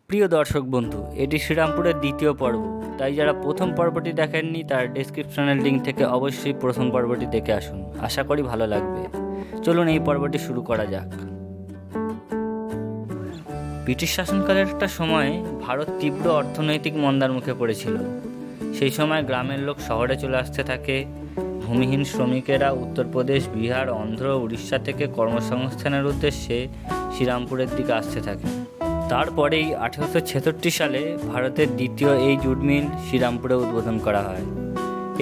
প্রিয় দর্শক বন্ধু, এটি শ্রীরামপুরের দ্বিতীয় পর্ব। তাই যারা প্রথম পর্বটি দেখেননি তার ডেসক্রিপশনের লিঙ্ক থেকে অবশ্যই প্রথম পর্বটি দেখে আসুন। আশা করি ভালো লাগবে। চলুন এই পর্বটি শুরু করা যাক। ব্রিটিশ শাসনকালের একটা সময়ে ভারত তীব্র অর্থনৈতিক মন্দার মুখে পড়েছিল। সেই সময় গ্রামের লোক শহরে চলে আসতে থাকে। ভূমিহীন শ্রমিকেরা উত্তরপ্রদেশ, বিহার, অন্ধ্র, উড়িষ্যা থেকে কর্মসংস্থানের উদ্দেশ্যে শ্রীরামপুরের দিকে আসতে থাকে। তারপরেই 1876 সালে ভারতের দ্বিতীয় এই জুট মিল শ্রীরামপুরে উদ্বোধন করা হয়।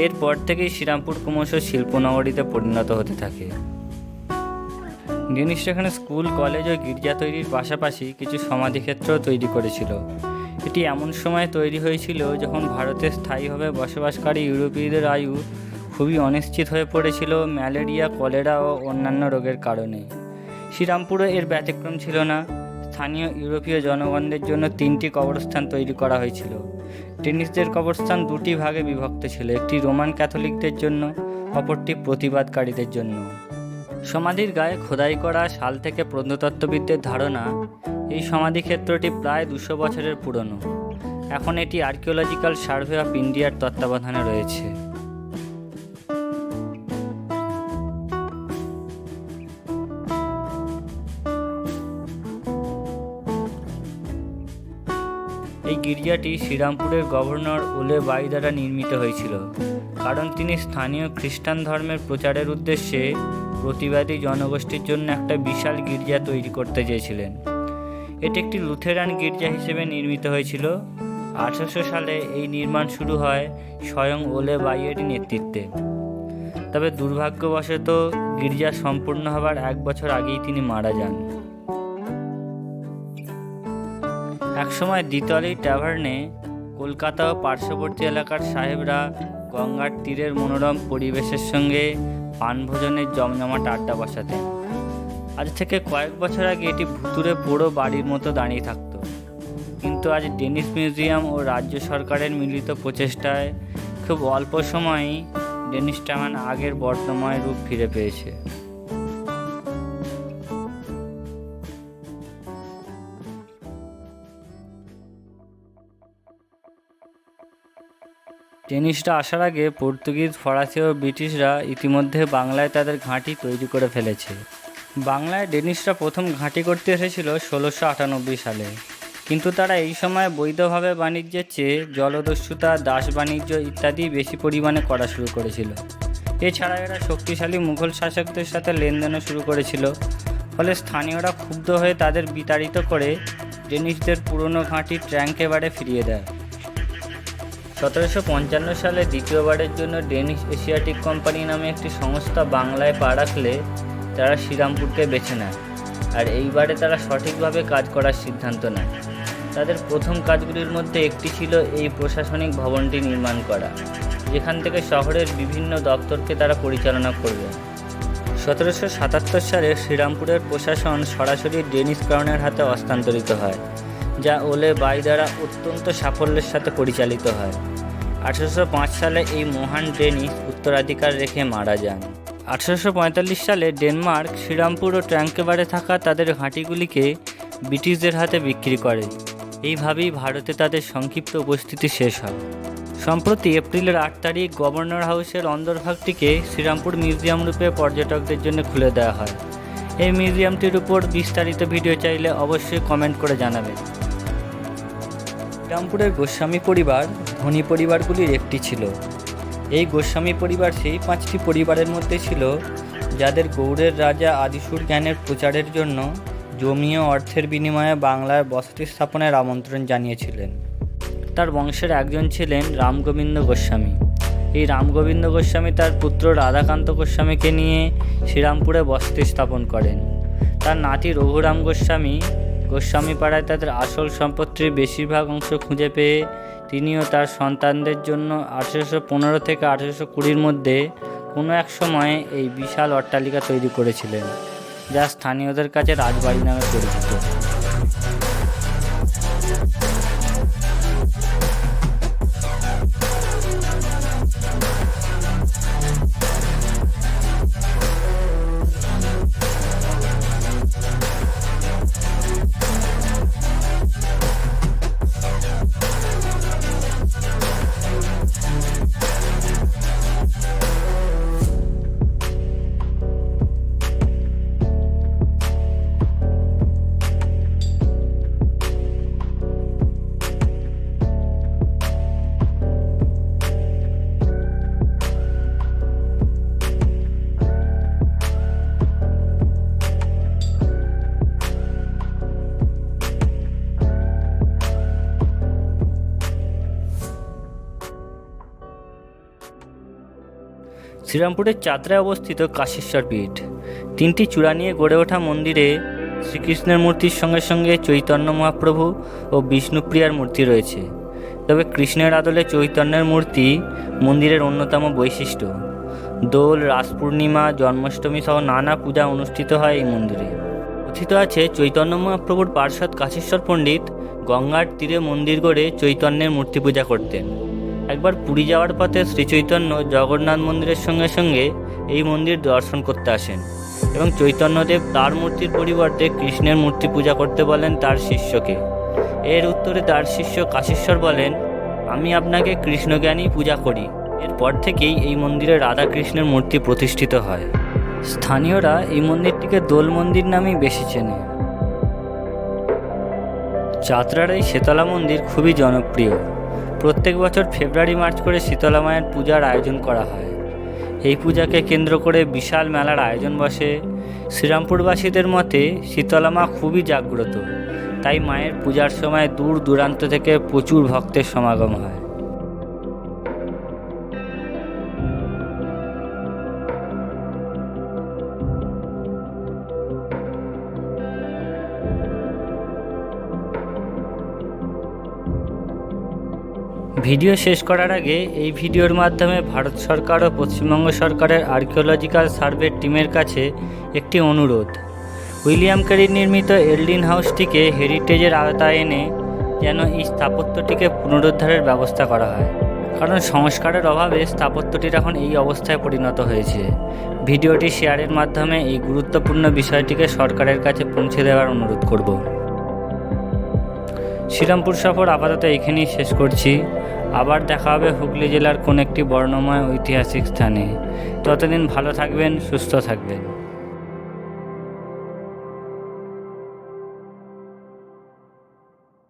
এরপর থেকেই শ্রীরামপুর ক্রমশ শিল্পনগরীতে পরিণত হতে থাকে। ডেনিশ এখানে স্কুল, কলেজ ও গির্জা তৈরির পাশাপাশি কিছু সমাধিক্ষেত্রও তৈরি করেছিল। এটি এমন সময় তৈরি হয়েছিল যখন ভারতে স্থায়ীভাবে বসবাসকারী ইউরোপীয়দের আয়ু খুবই অনিশ্চিত হয়ে পড়েছিল ম্যালেরিয়া, কলেরা ও অন্যান্য রোগের কারণে। শ্রীরামপুরে এর ব্যতিক্রম ছিল না। স্থানীয় ইউরোপীয় জনগণদের জন্য 3টি কবরস্থান তৈরি করা হয়েছিল। ডেনিশদের কবরস্থান 2টি ভাগে বিভক্ত ছিল, একটি রোমান ক্যাথলিকদের জন্য, অপরটি প্রতিবাদকারীদের জন্য। সমাধির গায়ে খোদাই করা সাল থেকে প্রত্নতত্ত্ববিদদের ধারণা এই সমাধিক্ষেত্রটি প্রায় 200 বছরের পুরনো। এখন এটি আর্কিওলজিক্যাল সার্ভে অফ ইন্ডিয়ার তত্ত্বাবধানে রয়েছে। এই গির্জাটি শ্রীরামপুরের গভর্নর ব-২ দ্বারা নির্মিত হয়েছিল, কারণ তিনি স্থানীয় খ্রিস্টান ধর্মের প্রচারের উদ্দেশ্যে প্রতিবাদী জনগোষ্ঠীর জন্য একটা বিশাল গির্জা তৈরি করতে চেয়েছিলেন। এটি একটি লুথেরান গির্জা হিসেবে নির্মিত হয়েছিল। 1800 সালে এই নির্মাণ শুরু হয় স্বয়ং ব-২ নেতৃত্বে। তবে দুর্ভাগ্যবশত গির্জা সম্পূর্ণ হবার 1 বছর আগেই তিনি মারা যান। একসময় দ্বিতলী ট্যাভার্নে কলকাতা ও পার্শ্ববর্তী এলাকার সাহেবরা গঙ্গার তীরের মনোরম পরিবেশের সঙ্গে পানভোজনের জমজমাট আড্ডা বসাতেন। আজ থেকে কয়েক বছর আগে এটি ভুতুড়ে পোড়ো বাড়ির মতো দাঁড়িয়ে থাকত, কিন্তু আজ ডেনিশ মিউজিয়াম ও রাজ্য সরকারের মিলিত প্রচেষ্টায় খুব অল্প সময়েই ডেনিশ টাউন আগের বর্ণময় রূপ ফিরে পেয়েছে। ডেনিশরা আসার আগে পর্তুগিজ, ফরাসি ও ব্রিটিশরা ইতিমধ্যে বাংলায় তাদের ঘাঁটি তৈরি করে ফেলেছে। বাংলায় ডেনিশরা প্রথম ঘাঁটি করতে এসেছিল 1698 সালে, কিন্তু তারা এই সময় বৈধভাবে বাণিজ্যের চেয়ে জলদস্যুতা, দাস বাণিজ্য ইত্যাদি বেশি পরিমাণে করা শুরু করেছিল। এছাড়া এরা শক্তিশালী মুঘল শাসকদের সাথে লেনদেনও শুরু করেছিল। ফলে স্থানীয়রা ক্ষুব্ধ হয়ে তাদের বিতাড়িত করে ডেনিশদের পুরনো ঘাঁটি ট্র্যাঙ্কেবারে ফিরিয়ে দেয়। 1755 সালে দ্বিতীয়বারের জন্য ডেনিশ এশিয়াটিক কোম্পানি নামে একটি সংস্থা বাংলায় পা রাখলে তারা শ্রীরামপুরকে বেছে নেয়, আর এইবারে তারা সঠিকভাবে কাজ করার সিদ্ধান্ত নেয়। তাদের প্রথম কাজগুলির মধ্যে একটি ছিল এই প্রশাসনিক ভবনটি নির্মাণ করা, যেখান থেকে শহরের বিভিন্ন দপ্তরকে তারা পরিচালনা করবে। 1777 সালে শ্রীরামপুরের প্রশাসন সরাসরি ডেনিশ ক্রাউনের হাতে হস্তান্তরিত হয়, যা ব-২ দ্বারা অত্যন্ত সাফল্যের সাথে পরিচালিত হয়। 1805 সালে এই মহান ডেনিশ উত্তরাধিকার রেখে মারা যান। 1845 সালে ডেনমার্ক শ্রীরামপুর ও ট্র্যাঙ্কেবারে থাকা তাদের ঘাঁটিগুলিকে ব্রিটিশদের হাতে বিক্রি করে। এইভাবেই ভারতে তাদের সংক্ষিপ্ত উপস্থিতি শেষ হয়। সম্প্রতি এপ্রিলের 8 তারিখ গভর্নর হাউসের অন্দরভাগটিকে শ্রীরামপুর মিউজিয়াম রূপে পর্যটকদের জন্য খুলে দেওয়া হয়। এই মিউজিয়ামটির উপর বিস্তারিত ভিডিও চাইলে অবশ্যই কমেন্ট করে জানাবেন। শ্রীরামপুরের গোস্বামী পরিবার ধনী পরিবারগুলির একটি ছিল। এই গোস্বামী পরিবার সেই 5টি পরিবারের মধ্যে ছিল যাদের গৌড়ের রাজা আদিসুর জ্ঞানের প্রচারের জন্য জমি ও অর্থের বিনিময়ে বাংলার বসতি স্থাপনের আমন্ত্রণ জানিয়েছিলেন। তার বংশের একজন ছিলেন রামগোবিন্দ গোস্বামী। এই রামগোবিন্দ গোস্বামী তার পুত্র রাধাকান্ত গোস্বামীকে নিয়ে শ্রীরামপুরে বসতি স্থাপন করেন। তার নাতি রঘুরাম গোস্বামী পাড়ায় তাদের আসল সম্পত্তির বেশিরভাগ অংশ খুঁজে পেয়ে তিনিও তার সন্তানদের জন্য 1815 থেকে 1820 মধ্যে কোনো এক সময়ে এই বিশাল অট্টালিকা তৈরি করেছিলেন, যা স্থানীয়দের কাছে রাজবাড়ি নামে পরিচিত। শ্রীরামপুরের চাতরায় অবস্থিত কাশীশ্বর পীঠ। 3টি চূড়া নিয়ে গড়ে ওঠা মন্দিরে শ্রীকৃষ্ণের মূর্তির সঙ্গে সঙ্গে চৈতন্য মহাপ্রভু ও বিষ্ণুপ্রিয়ার মূর্তি রয়েছে। তবে কৃষ্ণের আদলে চৈতন্যের মূর্তি মন্দিরের অন্যতম বৈশিষ্ট্য। দোল, রাস পূর্ণিমা, জন্মাষ্টমী সহ নানা পূজা অনুষ্ঠিত হয় এই মন্দিরে। কথিত আছে চৈতন্য মহাপ্রভুর পার্ষদ কাশীশ্বর পণ্ডিত গঙ্গার তীরে মন্দির গড়ে চৈতন্যের মূর্তি পূজা করতেন। একবার পুরী যাওয়ার পথে শ্রীচৈতন্য জগন্নাথ মন্দিরের সঙ্গে সঙ্গে এই মন্দির দর্শন করতে আসেন এবং চৈতন্যদেব তার মূর্তির পরিবর্তে কৃষ্ণের মূর্তি পূজা করতে বলেন তার শিষ্যকে। এর উত্তরে তার শিষ্য কাশীশ্বর বলেন, আমি আপনাকে কৃষ্ণজ্ঞানী পূজা করি। এরপর থেকেই এই মন্দিরে রাধা কৃষ্ণের মূর্তি প্রতিষ্ঠিত হয়। স্থানীয়রা এই মন্দিরটিকে দোল মন্দির নামেই বেশি চেনে। চাতরার এই শীতলা মন্দির খুবই জনপ্রিয়। প্রত্যেক বছর ফেব্রুয়ারি মার্চ করে শীতলা মায়ের পূজার আয়োজন করা হয়। এই পূজাকে কেন্দ্র করে বিশাল মেলার আয়োজন বসে। শ্রীরামপুরবাসীদের মতে শীতলা মা খুবই জাগ্রত, তাই মায়ের পূজার সময় দূর দূরান্ত থেকে প্রচুর ভক্তের সমাগম হয়। ভিডিও শেষ করার আগে এই ভিডিওর মাধ্যমে ভারত সরকার ও পশ্চিমবঙ্গ সরকারের আর্কিওলজিক্যাল সার্ভে টিমের কাছে একটি অনুরোধ। উইলিয়াম ক্যারি নির্মিত এলডিন হাউসটিকে হেরিটেজের আওতায় এনে যেন এই স্থাপত্যটিকে পুনরুদ্ধারের ব্যবস্থা করা হয়, কারণ সংস্কারের অভাবে স্থাপত্যটির এখন এই অবস্থায় পরিণত হয়েছে। ভিডিওটি শেয়ারের মাধ্যমে এই গুরুত্বপূর্ণ বিষয়টিকে সরকারের কাছে পৌঁছে দেওয়ার অনুরোধ করব। শ্রীরামপুর সফর আপাতত এখানেই শেষ করছি। আবার দেখা হবে হুগলি জেলার কোন একটি বর্ণময় ঐতিহাসিক স্থানে। ততদিন ভালো থাকবেন, সুস্থ থাকবেন।